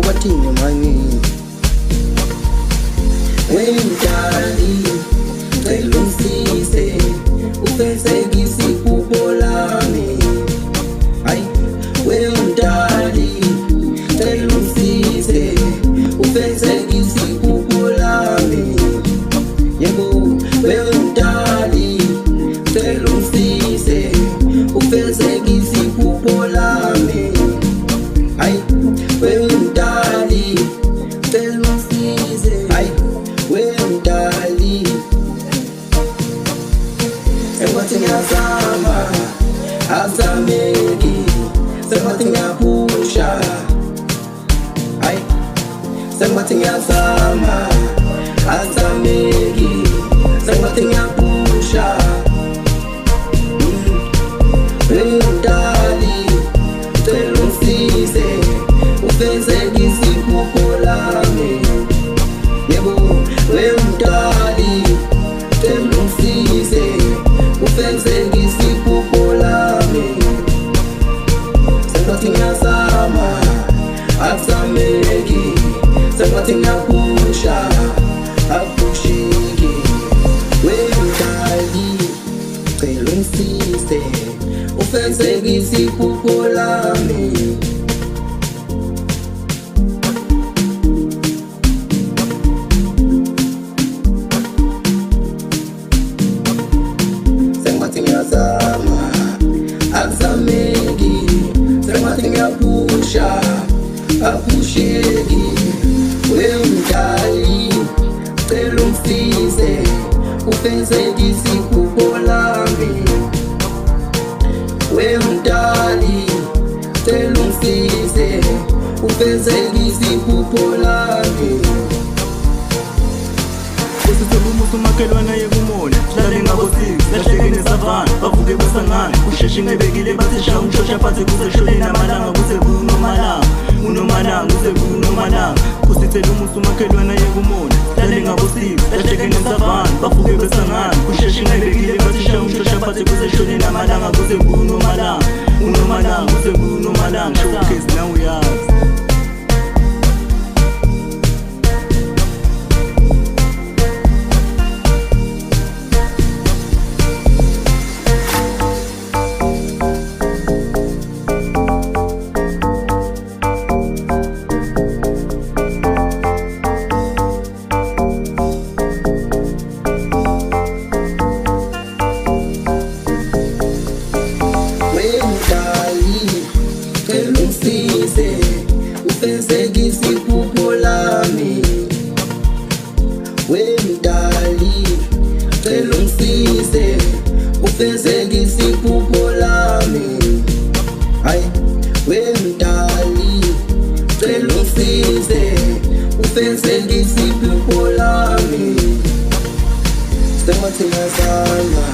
sekwathini mani wemdali cela ungisize ufezekise iphupho lami hayi wemdali cela ungisize ufezekise iphupho lami yebo wemdali cela ungisize ufezekise iphupho lami hayi wemdali cela ungisize hayi wemdali sekwathi ngiyazama azameki sekwathi ngiyaphusha hayi sekwathi ngiyazama azameki sekwathi ngiyaphusha wemdali cela ungisize ufezekise iphupho lami yebo wemdali cela ungisize ufezekise iphupho lami sekwathi ngiyazama azameki sekwathi ngiyaphusha aphusheki wemdali cela ungisize ufezekise iphupho lami sekwathi ngiyazama azameki sekwathi ngiyaphusha aphusheki wemdali cela ungisize ufezekise iphupho lami wemdali cela ungisize ufezekise iphupho lami Usithole umusa umakhelwana yekumona hlale ngabosisi lahleke nesavana bavuke besangana usheshe ngebekile bathisha umshosha phansi kuseshole namalanga kuze unomalanga kuze unomalanga kusithele umusa umakhelwana yekumona hlale ngabosisi lahleke nesavana bavuke besangana usheshe ngebekile bathisha umshosha phansi kuseshole namalanga kuze unomalanga kuze unomalanga showcase now uyazi wemdali cela ungisize ufezekise iphupho lami wemdali cela ungisize ufezekise iphupho lami hayi wemdali cela ungisize ufezekise iphupho lami sekwathi ngiyazama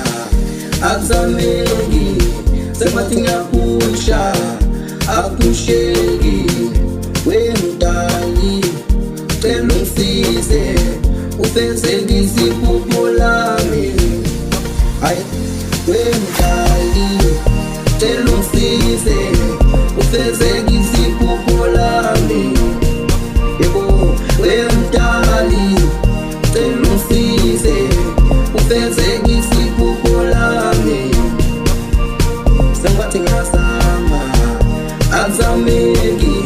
azameki sekwathi ngiyaphusha aphusheki wemdali cela ungisize ufezekise iphupho lami hayi wemdali cela ungisize ufezekise iphupho lami yebo wemdali cela ungisize ufezekise iphupho lami sekwathi ngiyazama azameki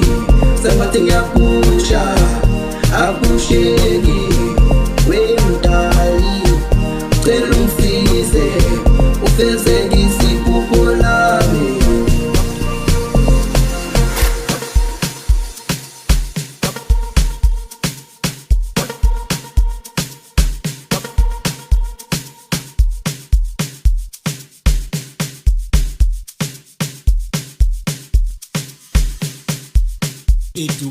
sekwathi ngiyaphusha aphusheki wemdali cela ungisize ufezekise iphupho lami Itu